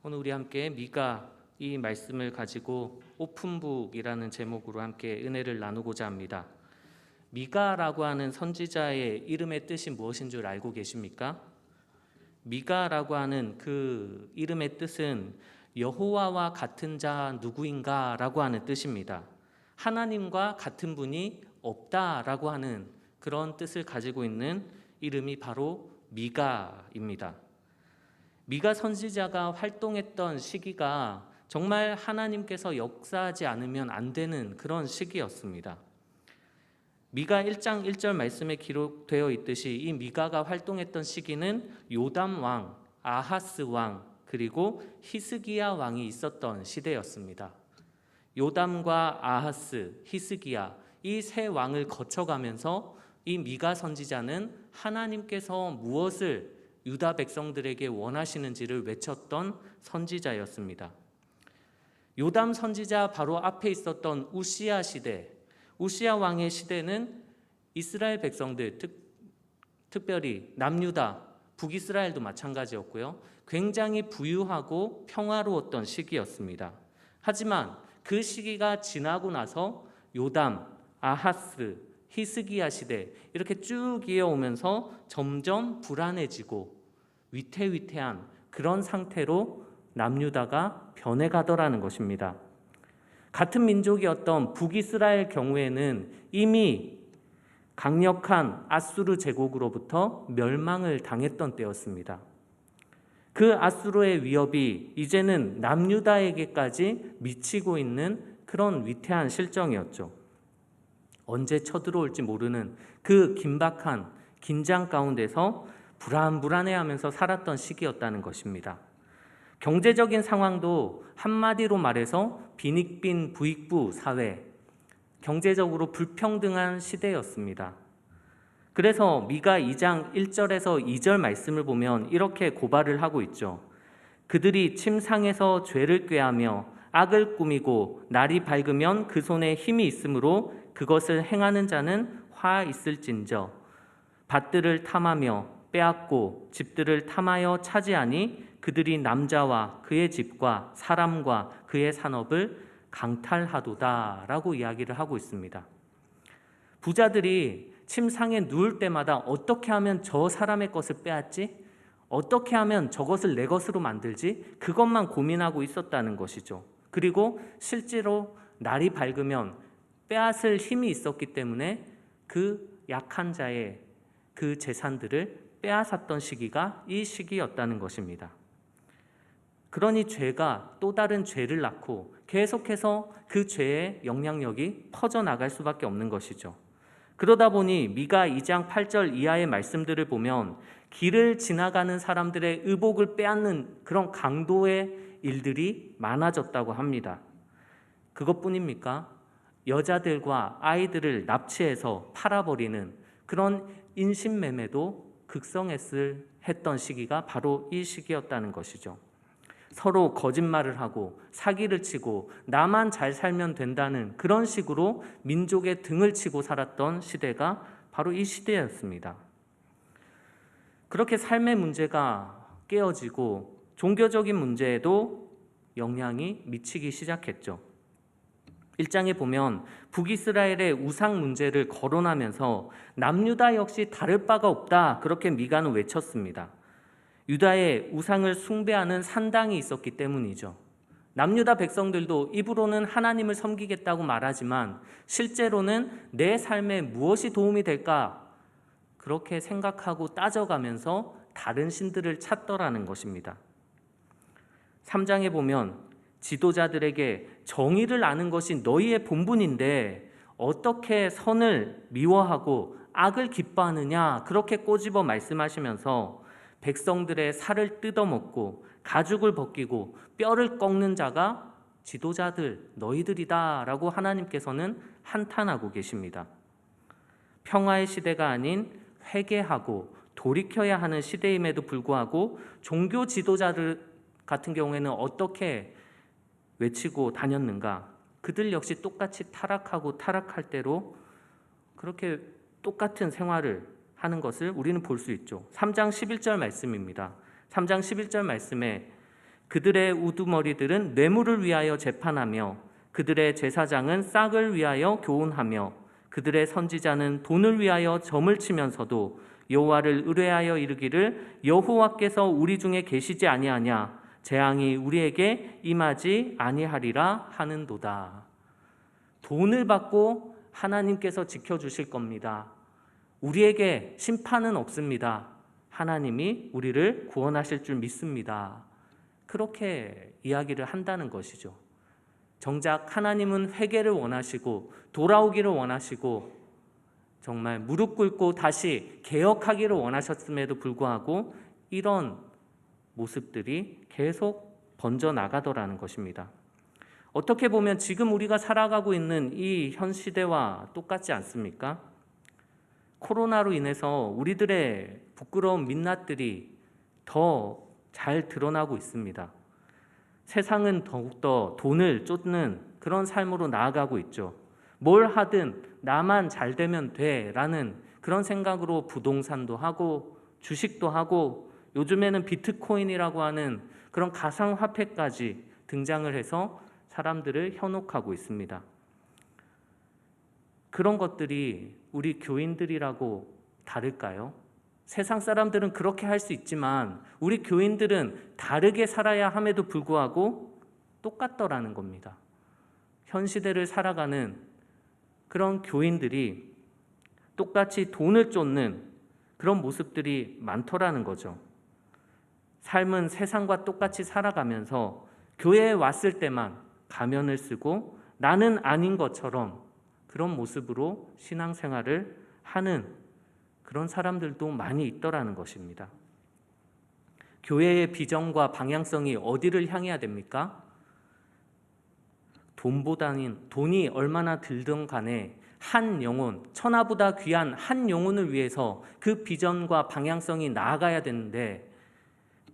오늘 우리 함께 미가 이 말씀을 가지고 오픈북이라는 제목으로 함께 은혜를 나누고자 합니다. 미가라고 하는 선지자의 이름의 뜻이 무엇인 줄 알고 계십니까? 미가라고 하는 그 이름의 뜻은 여호와와 같은 자 누구인가 라고 하는 뜻입니다. 하나님과 같은 분이 없다라고 하는 그런 뜻을 가지고 있는 이름이 바로 미가입니다. 미가 선지자가 활동했던 시기가 정말 하나님께서 역사하지 않으면 안 되는 그런 시기였습니다. 미가 1장 1절 말씀에 기록되어 있듯이 이 미가가 활동했던 시기는 요담 왕, 아하스 왕, 그리고 히스기야 왕이 있었던 시대였습니다. 요담과 아하스, 히스기야 이 세 왕을 거쳐가면서 이 미가 선지자는 하나님께서 무엇을 유다 백성들에게 원하시는지를 외쳤던 선지자였습니다. 요담 선지자 바로 앞에 있었던 우시야 시대, 우시야 왕의 시대는 이스라엘 백성들, 특별히 남유다, 북이스라엘도 마찬가지였고요. 굉장히 부유하고 평화로웠던 시기였습니다. 하지만 그 시기가 지나고 나서 요담, 아하스, 히스기야 시대 이렇게 쭉 이어오면서 점점 불안해지고 위태위태한 그런 상태로 남유다가 변해가더라는 것입니다. 같은 민족이었던 북이스라엘 경우에는 이미 강력한 아수르 제국으로부터 멸망을 당했던 때였습니다. 그 아수르의 위협이 이제는 남유다에게까지 미치고 있는 그런 위태한 실정이었죠. 언제 쳐들어올지 모르는 그 긴박한 긴장 가운데서 불안해하면서 살았던 시기였다는 것입니다. 경제적인 상황도 한마디로 말해서 빈익빈 부익부 사회, 경제적으로 불평등한 시대였습니다. 그래서 미가 2장 1절에서 2절 말씀을 보면 이렇게 고발을 하고 있죠. 그들이 침상에서 죄를 꾀하며 악을 꾸미고 날이 밝으면 그 손에 힘이 있으므로 그것을 행하는 자는 화 있을진저 밭들을 탐하며 빼앗고 집들을 탐하여 차지하니 그들이 남자와 그의 집과 사람과 그의 산업을 강탈하도다 라고 이야기를 하고 있습니다. 부자들이 침상에 누울 때마다 어떻게 하면 저 사람의 것을 빼앗지? 어떻게 하면 저것을 내 것으로 만들지? 그것만 고민하고 있었다는 것이죠. 그리고 실제로 날이 밝으면 빼앗을 힘이 있었기 때문에 그 약한 자의 그 재산들을 빼앗았던 시기가 이 시기였다는 것입니다. 그러니 죄가 또 다른 죄를 낳고 계속해서 그 죄의 영향력이 퍼져나갈 수밖에 없는 것이죠. 그러다 보니 미가 2장 8절 이하의 말씀들을 보면 길을 지나가는 사람들의 의복을 빼앗는 그런 강도의 일들이 많아졌다고 합니다. 그것뿐입니까? 여자들과 아이들을 납치해서 팔아버리는 그런 인신매매도 극성했던 시기가 바로 이 시기였다는 것이죠. 서로 거짓말을 하고 사기를 치고 나만 잘 살면 된다는 그런 식으로 민족의 등을 치고 살았던 시대가 바로 이 시대였습니다. 그렇게 삶의 문제가 깨어지고 종교적인 문제에도 영향이 미치기 시작했죠. 1장에 보면 북이스라엘의 우상 문제를 거론하면서 남유다 역시 다를 바가 없다 그렇게 미가는 외쳤습니다. 유다에 우상을 숭배하는 산당이 있었기 때문이죠. 남유다 백성들도 입으로는 하나님을 섬기겠다고 말하지만 실제로는 내 삶에 무엇이 도움이 될까 그렇게 생각하고 따져가면서 다른 신들을 찾더라는 것입니다. 3장에 보면 지도자들에게 정의를 아는 것이 너희의 본분인데 어떻게 선을 미워하고 악을 기뻐하느냐 그렇게 꼬집어 말씀하시면서 백성들의 살을 뜯어먹고 가죽을 벗기고 뼈를 꺾는 자가 지도자들 너희들이다 라고 하나님께서는 한탄하고 계십니다. 평화의 시대가 아닌 회개하고 돌이켜야 하는 시대임에도 불구하고 종교 지도자들 같은 경우에는 어떻게 외치고 다녔는가? 그들 역시 똑같이 타락하고 타락할 대로 그렇게 똑같은 생활을 하는 것을 우리는 볼 수 있죠. 3장 11절 말씀입니다. 3장 11절 말씀에 그들의 우두머리들은 뇌물을 위하여 재판하며 그들의 제사장은 싹을 위하여 교훈하며 그들의 선지자는 돈을 위하여 점을 치면서도 여호와를 의뢰하여 이르기를 여호와께서 우리 중에 계시지 아니하냐 재앙이 우리에게 임하지 아니하리라 하는도다. 돈을 받고 하나님께서 지켜주실 겁니다. 우리에게 심판은 없습니다. 하나님이 우리를 구원하실 줄 믿습니다. 그렇게 이야기를 한다는 것이죠. 정작 하나님은 회개를 원하시고 돌아오기를 원하시고 정말 무릎 꿇고 다시 개혁하기를 원하셨음에도 불구하고 이런 모습들이 계속 번져나가더라는 것입니다. 어떻게 보면 지금 우리가 살아가고 있는 이 현 시대와 똑같지 않습니까? 코로나로 인해서 우리들의 부끄러운 민낯들이 더 잘 드러나고 있습니다. 세상은 더욱더 돈을 쫓는 그런 삶으로 나아가고 있죠. 뭘 하든 나만 잘 되면 돼라는 그런 생각으로 부동산도 하고 주식도 하고 요즘에는 비트코인이라고 하는 그런 가상화폐까지 등장을 해서 사람들을 현혹하고 있습니다. 그런 것들이 우리 교인들이라고 다를까요? 세상 사람들은 그렇게 할 수 있지만 우리 교인들은 다르게 살아야 함에도 불구하고 똑같더라는 겁니다. 현 시대를 살아가는 그런 교인들이 똑같이 돈을 쫓는 그런 모습들이 많더라는 거죠. 삶은 세상과 똑같이 살아가면서 교회에 왔을 때만 가면을 쓰고 나는 아닌 것처럼 그런 모습으로 신앙생활을 하는 그런 사람들도 많이 있더라는 것입니다. 교회의 비전과 방향성이 어디를 향해야 됩니까? 돈이 얼마나 들든 간에 한 영혼, 천하보다 귀한 한 영혼을 위해서 그 비전과 방향성이 나아가야 되는데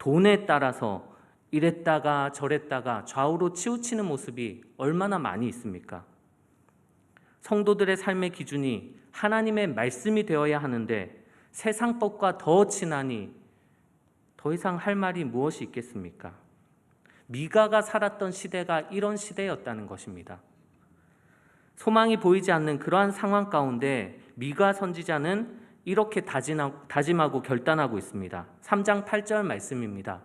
돈에 따라서 이랬다가 저랬다가 좌우로 치우치는 모습이 얼마나 많이 있습니까? 성도들의 삶의 기준이 하나님의 말씀이 되어야 하는데 세상 법과 더 친하니 더 이상 할 말이 무엇이 있겠습니까? 미가가 살았던 시대가 이런 시대였다는 것입니다. 소망이 보이지 않는 그러한 상황 가운데 미가 선지자는 이렇게 다짐하고 결단하고 있습니다. 3장 8절 말씀입니다.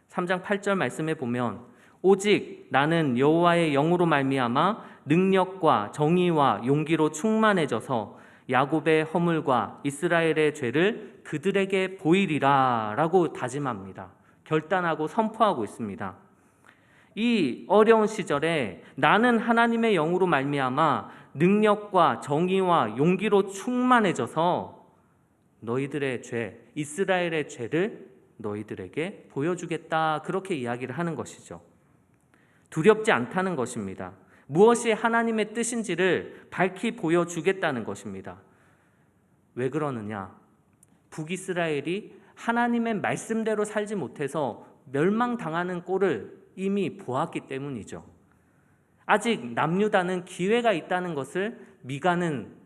3장 8절 말씀에 보면 오직 나는 여호와의 영으로 말미암아 능력과 정의와 용기로 충만해져서 야곱의 허물과 이스라엘의 죄를 그들에게 보이리라 라고 다짐합니다. 결단하고 선포하고 있습니다. 이 어려운 시절에 나는 하나님의 영으로 말미암아 능력과 정의와 용기로 충만해져서 너희들의 죄, 이스라엘의 죄를 너희들에게 보여주겠다 그렇게 이야기를 하는 것이죠. 두렵지 않다는 것입니다. 무엇이 하나님의 뜻인지를 밝히 보여주겠다는 것입니다. 왜 그러느냐? 북이스라엘이 하나님의 말씀대로 살지 못해서 멸망당하는 꼴을 이미 보았기 때문이죠. 아직 남유다는 기회가 있다는 것을 미가는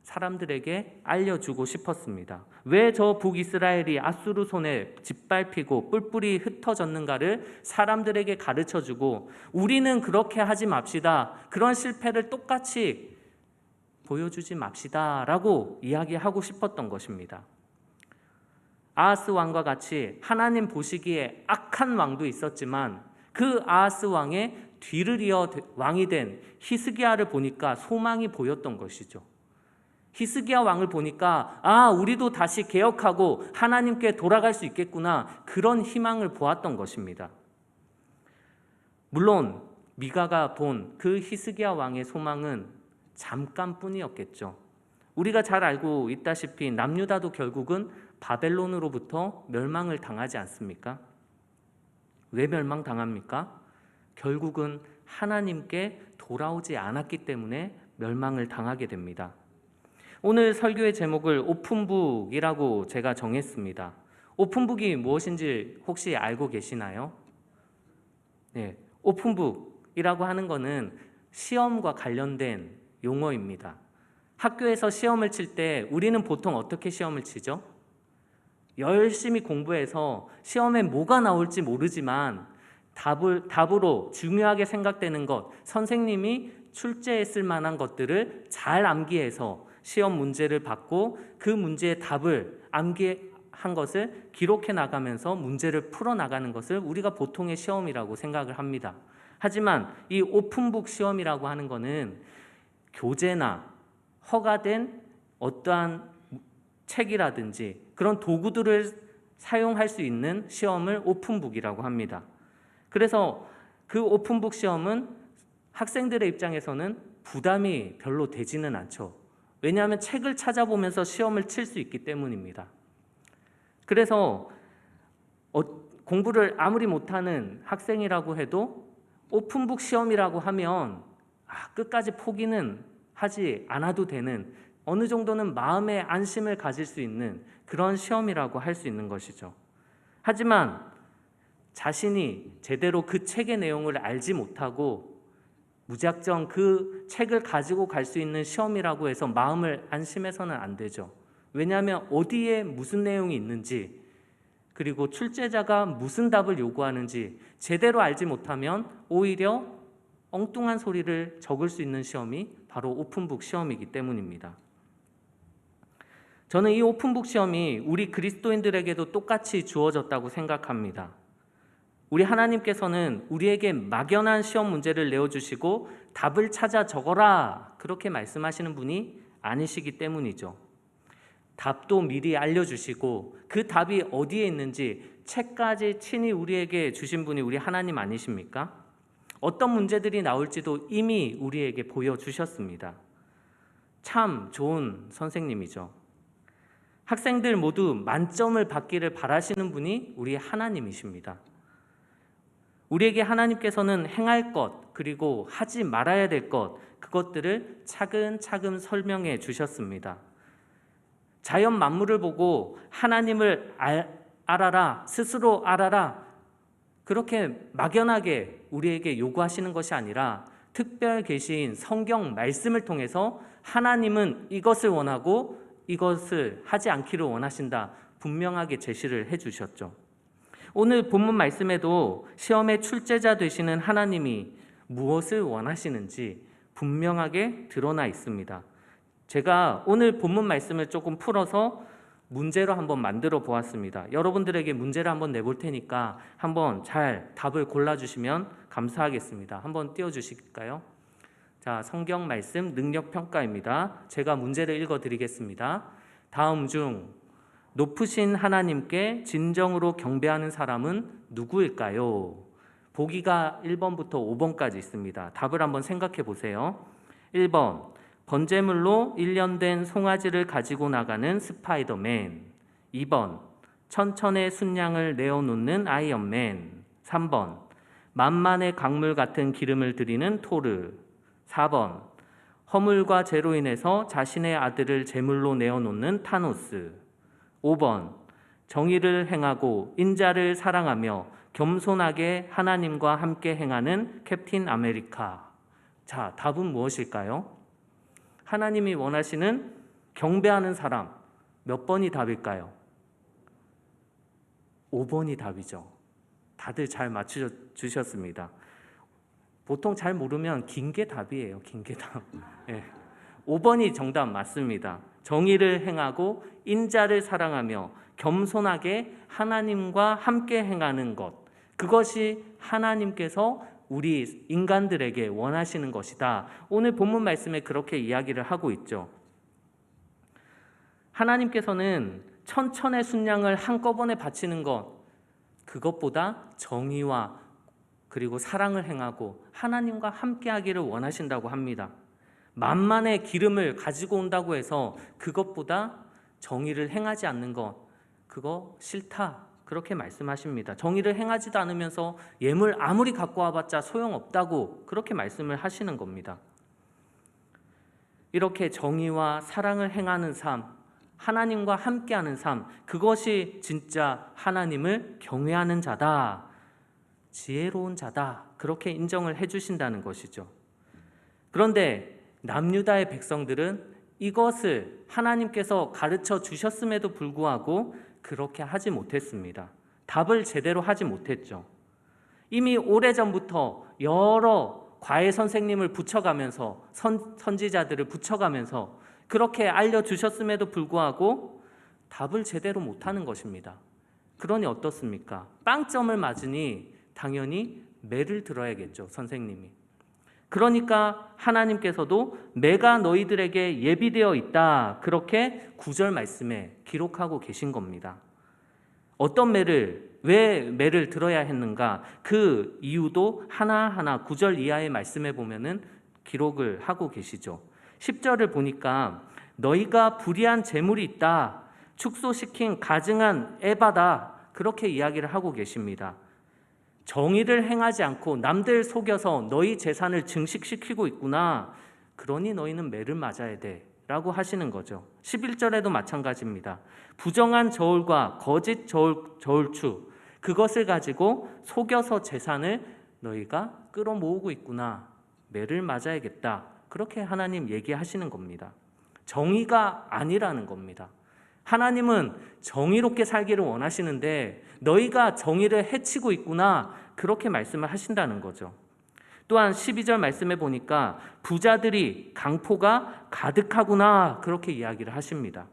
사람들에게 알려주고 싶었습니다. 왜 저 북이스라엘이 아수르 손에 짓밟히고 뿔뿔이 흩어졌는가를 사람들에게 가르쳐주고 우리는 그렇게 하지 맙시다. 그런 실패를 똑같이 보여주지 맙시다 라고 이야기하고 싶었던 것입니다. 아하스 왕과 같이 하나님 보시기에 악한 왕도 있었지만 그 아하스 왕의 뒤를 이어 왕이 된 히스기야를 보니까 소망이 보였던 것이죠. 히스기야 왕을 보니까 우리도 다시 개혁하고 하나님께 돌아갈 수 있겠구나 그런 희망을 보았던 것입니다. 물론 미가가 본 그 히스기야 왕의 소망은 잠깐뿐이었겠죠. 우리가 잘 알고 있다시피 남유다도 결국은 바벨론으로부터 멸망을 당하지 않습니까? 왜 멸망당합니까? 결국은 하나님께 돌아오지 않았기 때문에 멸망을 당하게 됩니다. 오늘 설교의 제목을 오픈북이라고 제가 정했습니다. 오픈북이 무엇인지 혹시 알고 계시나요? 네, 오픈북이라고 하는 것은 시험과 관련된 용어입니다. 학교에서 시험을 칠 때 우리는 보통 어떻게 시험을 치죠? 열심히 공부해서 시험에 뭐가 나올지 모르지만 답으로 중요하게 생각되는 것, 선생님이 출제했을 만한 것들을 잘 암기해서 시험 문제를 받고 그 문제의 답을 암기한 것을 기록해 나가면서 문제를 풀어 나가는 것을 우리가 보통의 시험이라고 생각을 합니다. 하지만 이 오픈북 시험이라고 하는 것은 교재나 허가된 어떠한 책이라든지 그런 도구들을 사용할 수 있는 시험을 오픈북이라고 합니다. 그래서 그 오픈북 시험은 학생들의 입장에서는 부담이 별로 되지는 않죠. 왜냐하면 책을 찾아보면서 시험을 칠 수 있기 때문입니다. 그래서 공부를 아무리 못하는 학생이라고 해도 오픈북 시험이라고 하면 끝까지 포기는 하지 않아도 되는, 어느 정도는 마음의 안심을 가질 수 있는 그런 시험이라고 할 수 있는 것이죠. 하지만 자신이 제대로 그 책의 내용을 알지 못하고 무작정 그 책을 가지고 갈 수 있는 시험이라고 해서 마음을 안심해서는 안 되죠. 왜냐하면 어디에 무슨 내용이 있는지, 그리고 출제자가 무슨 답을 요구하는지 제대로 알지 못하면 오히려 엉뚱한 소리를 적을 수 있는 시험이 바로 오픈북 시험이기 때문입니다. 저는 이 오픈북 시험이 우리 그리스도인들에게도 똑같이 주어졌다고 생각합니다. 우리 하나님께서는 우리에게 막연한 시험 문제를 내어주시고 답을 찾아 적어라 그렇게 말씀하시는 분이 아니시기 때문이죠. 답도 미리 알려주시고 그 답이 어디에 있는지 책까지 친히 우리에게 주신 분이 우리 하나님 아니십니까? 어떤 문제들이 나올지도 이미 우리에게 보여주셨습니다. 참 좋은 선생님이죠. 학생들 모두 만점을 받기를 바라시는 분이 우리 하나님이십니다. 우리에게 하나님께서는 행할 것, 그리고 하지 말아야 될 것, 그것들을 차근차근 설명해 주셨습니다. 자연 만물을 보고 하나님을 알아라, 스스로 알아라, 그렇게 막연하게 우리에게 요구하시는 것이 아니라 특별 계시인 성경 말씀을 통해서 하나님은 이것을 원하고 이것을 하지 않기를 원하신다, 분명하게 제시를 해주셨죠. 오늘 본문 말씀에도 시험의 출제자 되시는 하나님이 무엇을 원하시는지 분명하게 드러나 있습니다. 제가 오늘 본문 말씀을 조금 풀어서 문제로 한번 만들어 보았습니다. 여러분들에게 문제를 한번 내볼 테니까 한번 잘 답을 골라주시면 감사하겠습니다. 한번 띄워주실까요? 자, 성경 말씀 능력평가입니다. 제가 문제를 읽어드리겠습니다. 다음 중 높으신 하나님께 진정으로 경배하는 사람은 누구일까요? 보기가 1번부터 5번까지 있습니다. 답을 한번 생각해 보세요. 1번, 번제물로 1년 된 송아지를 가지고 나가는 스파이더맨. 2번, 천천의 순양을 내어놓는 아이언맨. 3번, 만만의 강물 같은 기름을 드리는 토르. 4번, 허물과 죄로 인해서 자신의 아들을 제물로 내어놓는 타노스. 5번, 정의를 행하고 인자를 사랑하며 겸손하게 하나님과 함께 행하는 캡틴 아메리카. 자, 답은 무엇일까요? 하나님이 원하시는 경배하는 사람, 몇 번이 답일까요? 5번이 답이죠. 다들 잘 맞추셨습니다. 보통 잘 모르면 긴 게 답이에요. 긴 게 답. 네. 5번이 정답 맞습니다. 정의를 행하고 인자를 사랑하며 겸손하게 하나님과 함께 행하는 것, 그것이 하나님께서 우리 인간들에게 원하시는 것이다. 오늘 본문 말씀에 그렇게 이야기를 하고 있죠. 하나님께서는 천천의 순양을 한꺼번에 바치는 것, 그것보다 정의와 그리고 사랑을 행하고 하나님과 함께 하기를 원하신다고 합니다. 만만의 기름을 가지고 온다고 해서 그것보다 정의를 행하지 않는 것, 그거 싫다, 그렇게 말씀하십니다. 정의를 행하지도 않으면서 예물 아무리 갖고 와봤자 소용없다고 그렇게 말씀을 하시는 겁니다. 이렇게 정의와 사랑을 행하는 삶, 하나님과 함께하는 삶, 그것이 진짜 하나님을 경외하는 자다, 지혜로운 자다, 그렇게 인정을 해주신다는 것이죠. 그런데 남유다의 백성들은 이것을 하나님께서 가르쳐 주셨음에도 불구하고 그렇게 하지 못했습니다. 답을 제대로 하지 못했죠. 이미 오래전부터 여러 과외 선생님을 붙여가면서 선지자들을 붙여가면서 그렇게 알려주셨음에도 불구하고 답을 제대로 못하는 것입니다. 그러니 어떻습니까? 빵점을 맞으니 당연히 매를 들어야겠죠, 선생님이. 그러니까 하나님께서도 매가 너희들에게 예비되어 있다, 그렇게 9절 말씀에 기록하고 계신 겁니다. 어떤 매를, 왜 매를 들어야 했는가, 그 이유도 하나하나 9절 이하의 말씀에 보면은 기록을 하고 계시죠. 10절을 보니까 너희가 불의한 재물이 있다, 축소시킨 가증한 에바다, 그렇게 이야기를 하고 계십니다. 정의를 행하지 않고 남들 속여서 너희 재산을 증식시키고 있구나. 그러니 너희는 매를 맞아야 돼 라고 하시는 거죠. 11절에도 마찬가지입니다. 부정한 저울과 거짓 저울추, 그것을 가지고 속여서 재산을 너희가 끌어모으고 있구나. 매를 맞아야겠다. 그렇게 하나님 얘기하시는 겁니다. 정의가 아니라는 겁니다. 하나님은 정의롭게 살기를 원하시는데 너희가 정의를 해치고 있구나, 그렇게 말씀을 하신다는 거죠. 또한 12절 말씀에 보니까 부자들이 강포가 가득하구나, 그렇게 이야기를 하십니다.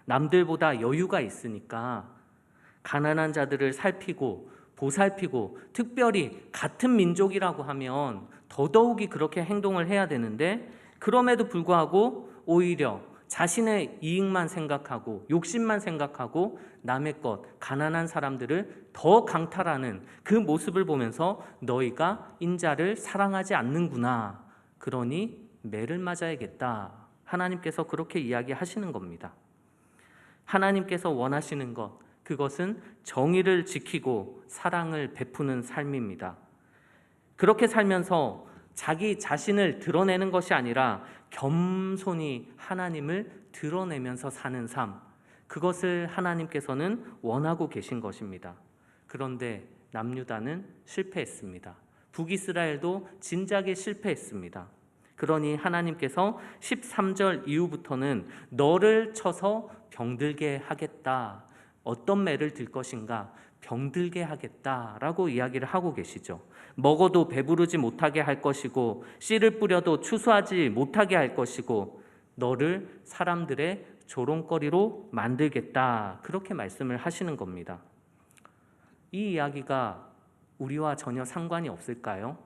남들보다 여유가 있으니까 가난한 자들을 살피고 보살피고, 특별히 같은 민족이라고 하면 더더욱이 그렇게 행동을 해야 되는데, 그럼에도 불구하고 오히려 자신의 이익만 생각하고 욕심만 생각하고 남의 것, 가난한 사람들을 더 강탈하는 그 모습을 보면서 너희가 인자를 사랑하지 않는구나, 그러니 매를 맞아야겠다, 하나님께서 그렇게 이야기하시는 겁니다. 하나님께서 원하시는 것, 그것은 정의를 지키고 사랑을 베푸는 삶입니다. 그렇게 살면서 자기 자신을 드러내는 것이 아니라 겸손히 하나님을 드러내면서 사는 삶, 그것을 하나님께서는 원하고 계신 것입니다. 그런데 남유다는 실패했습니다. 북이스라엘도 진작에 실패했습니다. 그러니 하나님께서 13절 이후부터는 너를 쳐서 병들게 하겠다, 어떤 매를 들 것인가, 병들게 하겠다라고 이야기를 하고 계시죠. 먹어도 배부르지 못하게 할 것이고 씨를 뿌려도 추수하지 못하게 할 것이고 너를 사람들의 조롱거리로 만들겠다, 그렇게 말씀을 하시는 겁니다. 이 이야기가 우리와 전혀 상관이 없을까요?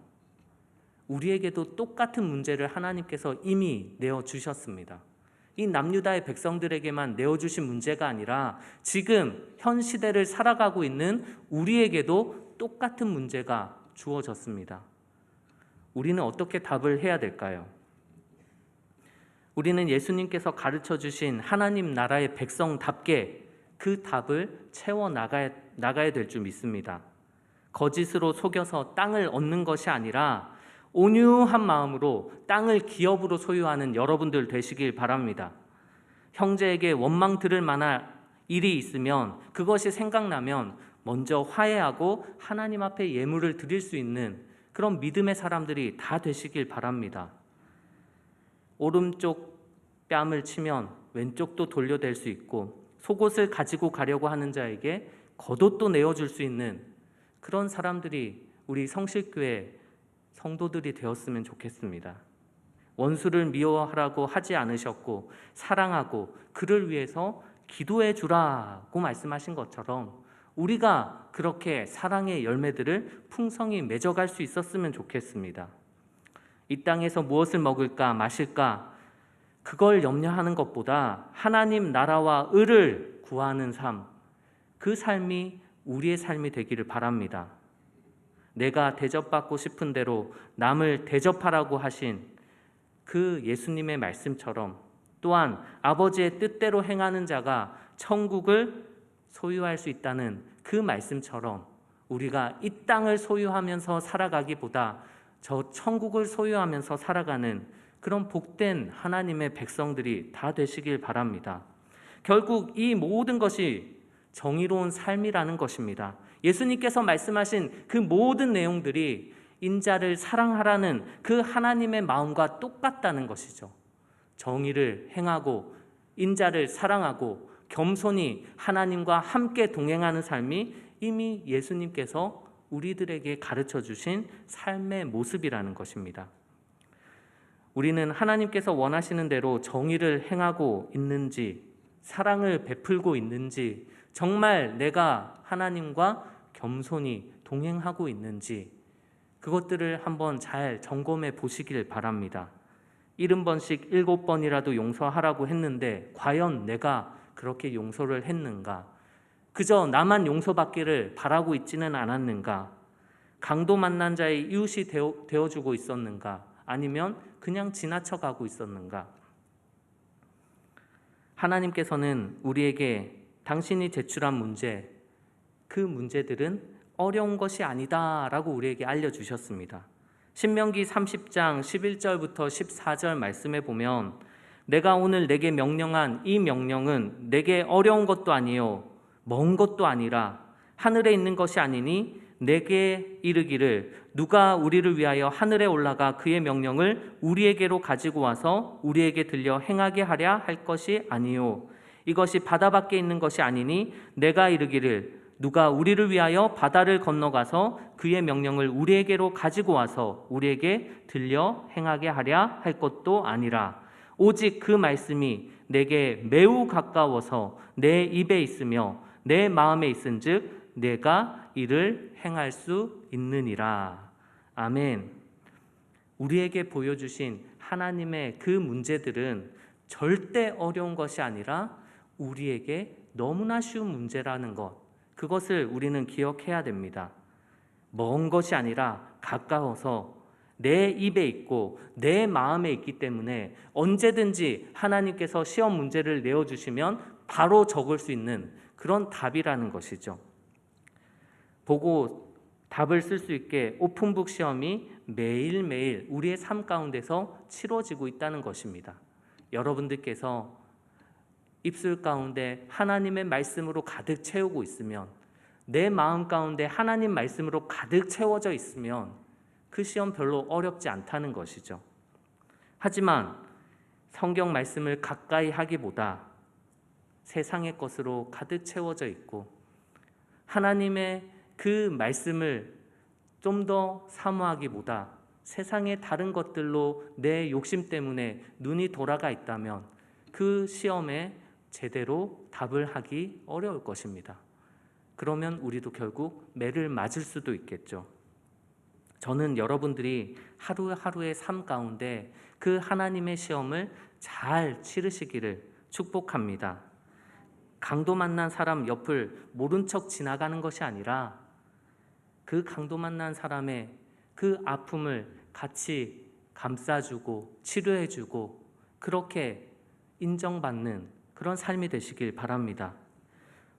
우리에게도 똑같은 문제를 하나님께서 이미 내어주셨습니다. 이 남유다의 백성들에게만 내어주신 문제가 아니라 지금 현 시대를 살아가고 있는 우리에게도 똑같은 문제가 주어졌습니다. 우리는 어떻게 답을 해야 될까요? 우리는 예수님께서 가르쳐 주신 하나님 나라의 백성답게 그 답을 채워 나가야 될 줄 믿습니다. 거짓으로 속여서 땅을 얻는 것이 아니라 온유한 마음으로 땅을 기업으로 소유하는 여러분들 되시길 바랍니다. 형제에게 원망 들을 만한 일이 있으면, 그것이 생각나면 먼저 화해하고 하나님 앞에 예물을 드릴 수 있는 그런 믿음의 사람들이 다 되시길 바랍니다. 오른쪽 뺨을 치면 왼쪽도 돌려댈 수 있고, 속옷을 가지고 가려고 하는 자에게 겉옷도 내어줄 수 있는 그런 사람들이 우리 성실교회 성도들이 되었으면 좋겠습니다. 원수를 미워하라고 하지 않으셨고 사랑하고 그를 위해서 기도해 주라고 말씀하신 것처럼 우리가 그렇게 사랑의 열매들을 풍성히 맺어갈 수 있었으면 좋겠습니다. 이 땅에서 무엇을 먹을까 마실까, 그걸 염려하는 것보다 하나님 나라와 의를 구하는 삶, 그 삶이 우리의 삶이 되기를 바랍니다. 내가 대접받고 싶은 대로 남을 대접하라고 하신 그 예수님의 말씀처럼, 또한 아버지의 뜻대로 행하는 자가 천국을 소유할 수 있다는 그 말씀처럼 우리가 이 땅을 소유하면서 살아가기보다 저 천국을 소유하면서 살아가는 그런 복된 하나님의 백성들이 다 되시길 바랍니다. 결국 이 모든 것이 정의로운 삶이라는 것입니다. 예수님께서 말씀하신 그 모든 내용들이 인자를 사랑하라는 그 하나님의 마음과 똑같다는 것이죠. 정의를 행하고 인자를 사랑하고 겸손히 하나님과 함께 동행하는 삶이 이미 예수님께서 우리들에게 가르쳐 주신 삶의 모습이라는 것입니다. 우리는 하나님께서 원하시는 대로 정의를 행하고 있는지, 사랑을 베풀고 있는지, 정말 내가 하나님과 겸손히 동행하고 있는지 그것들을 한번 잘 점검해 보시길 바랍니다. 70번씩 7번이라도 용서하라고 했는데 과연 내가 그렇게 용서를 했는가? 그저 나만 용서받기를 바라고 있지는 않았는가? 강도 만난 자의 이웃이 되어주고 있었는가? 아니면 그냥 지나쳐가고 있었는가? 하나님께서는 우리에게 당신이 제출한 문제, 그 문제들은 어려운 것이 아니다 라고 우리에게 알려주셨습니다. 신명기 30장 11절부터 14절 말씀에 보면 내가 오늘 내게 명령한 이 명령은 내게 어려운 것도 아니요 먼 것도 아니라 하늘에 있는 것이 아니니 내게 이르기를 누가 우리를 위하여 하늘에 올라가 그의 명령을 우리에게로 가지고 와서 우리에게 들려 행하게 하랴 할 것이 아니요 이것이 바다 밖에 있는 것이 아니니 내가 이르기를 누가 우리를 위하여 바다를 건너가서 그의 명령을 우리에게로 가지고 와서 우리에게 들려 행하게 하랴 할 것도 아니라 오직 그 말씀이 내게 매우 가까워서 내 입에 있으며 내 마음에 있은즉 내가 이를 행할 수 있느니라. 아멘. 우리에게 보여주신 하나님의 그 문제들은 절대 어려운 것이 아니라 우리에게 너무나 쉬운 문제라는 것, 그것을 우리는 기억해야 됩니다. 먼 것이 아니라 가까워서 내 입에 있고 내 마음에 있기 때문에 언제든지 하나님께서 시험 문제를 내어주시면 바로 적을 수 있는 그런 답이라는 것이죠. 보고 답을 쓸 수 있게 오픈북 시험이 매일매일 우리의 삶 가운데서 치러지고 있다는 것입니다. 여러분들께서 입술 가운데 하나님의 말씀으로 가득 채우고 있으면, 내 마음 가운데 하나님 말씀으로 가득 채워져 있으면 그 시험 별로 어렵지 않다는 것이죠. 하지만 성경 말씀을 가까이 하기보다 세상의 것으로 가득 채워져 있고 하나님의 그 말씀을 좀 더 사모하기보다 세상의 다른 것들로 내 욕심 때문에 눈이 돌아가 있다면 그 시험에 제대로 답을 하기 어려울 것입니다. 그러면 우리도 결국 매를 맞을 수도 있겠죠. 저는 여러분들이 하루하루의 삶 가운데 그 하나님의 시험을 잘 치르시기를 축복합니다. 강도 만난 사람 옆을 모른 척 지나가는 것이 아니라 그 강도 만난 사람의 그 아픔을 같이 감싸주고 치료해주고 그렇게 인정받는 그런 삶이 되시길 바랍니다.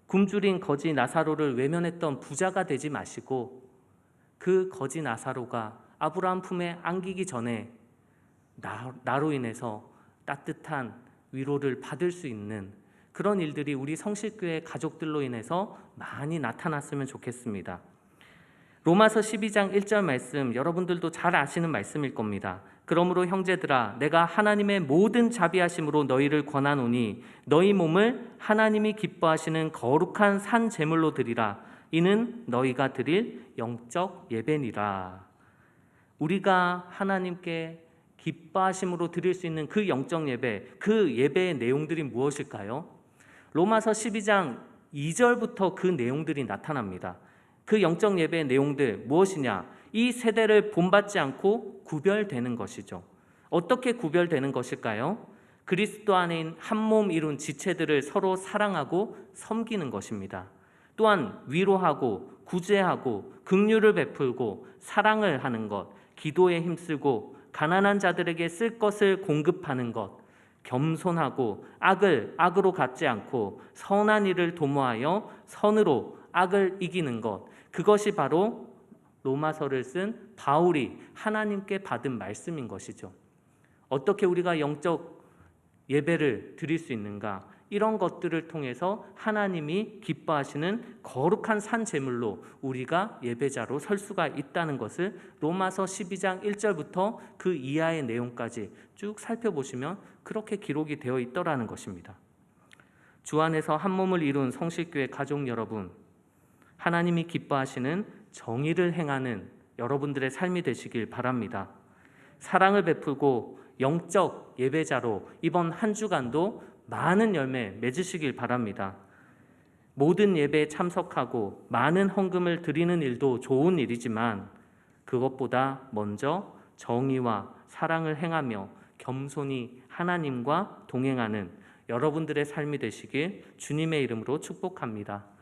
굶주린 거지 나사로를 외면했던 부자가 되지 마시고 그 거지 나사로가 아브라함 품에 안기기 전에 나로 인해서 따뜻한 위로를 받을 수 있는 그런 일들이 우리 성실교회 가족들로 인해서 많이 나타났으면 좋겠습니다. 로마서 12장 1절 말씀, 여러분들도 잘 아시는 말씀일 겁니다. 그러므로 형제들아 내가 하나님의 모든 자비하심으로 너희를 권하노니 너희 몸을 하나님이 기뻐하시는 거룩한 산 제물로 드리라. 이는 너희가 드릴 영적 예배니라. 우리가 하나님께 기뻐하심으로 드릴 수 있는 그 영적 예배, 그 예배의 내용들이 무엇일까요? 로마서 12장 2절부터 그 내용들이 나타납니다. 그 영적 예배의 내용들 무엇이냐? 이 세대를 본받지 않고 구별되는 것이죠. 어떻게 구별되는 것일까요? 그리스도 안에 한 몸 이룬 지체들을 서로 사랑하고 섬기는 것입니다. 또한 위로하고 구제하고 긍휼을 베풀고 사랑을 하는 것, 기도에 힘쓰고 가난한 자들에게 쓸 것을 공급하는 것, 겸손하고 악을 악으로 갚지 않고 선한 일을 도모하여 선으로 악을 이기는 것, 그것이 바로 로마서를 쓴 바울이 하나님께 받은 말씀인 것이죠. 어떻게 우리가 영적 예배를 드릴 수 있는가? 이런 것들을 통해서 하나님이 기뻐하시는 거룩한 산 제물로 우리가 예배자로 설 수가 있다는 것을 로마서 12장 1절부터 그 이하의 내용까지 쭉 살펴보시면 그렇게 기록이 되어 있더라는 것입니다. 주 안에서 한 몸을 이룬 성실교회 가족 여러분, 하나님이 기뻐하시는 정의를 행하는 여러분들의 삶이 되시길 바랍니다. 사랑을 베풀고 영적 예배자로 이번 한 주간도 많은 열매 맺으시길 바랍니다. 모든 예배에 참석하고 많은 헌금을 드리는 일도 좋은 일이지만 그것보다 먼저 정의와 사랑을 행하며 겸손히 하나님과 동행하는 여러분들의 삶이 되시길 주님의 이름으로 축복합니다.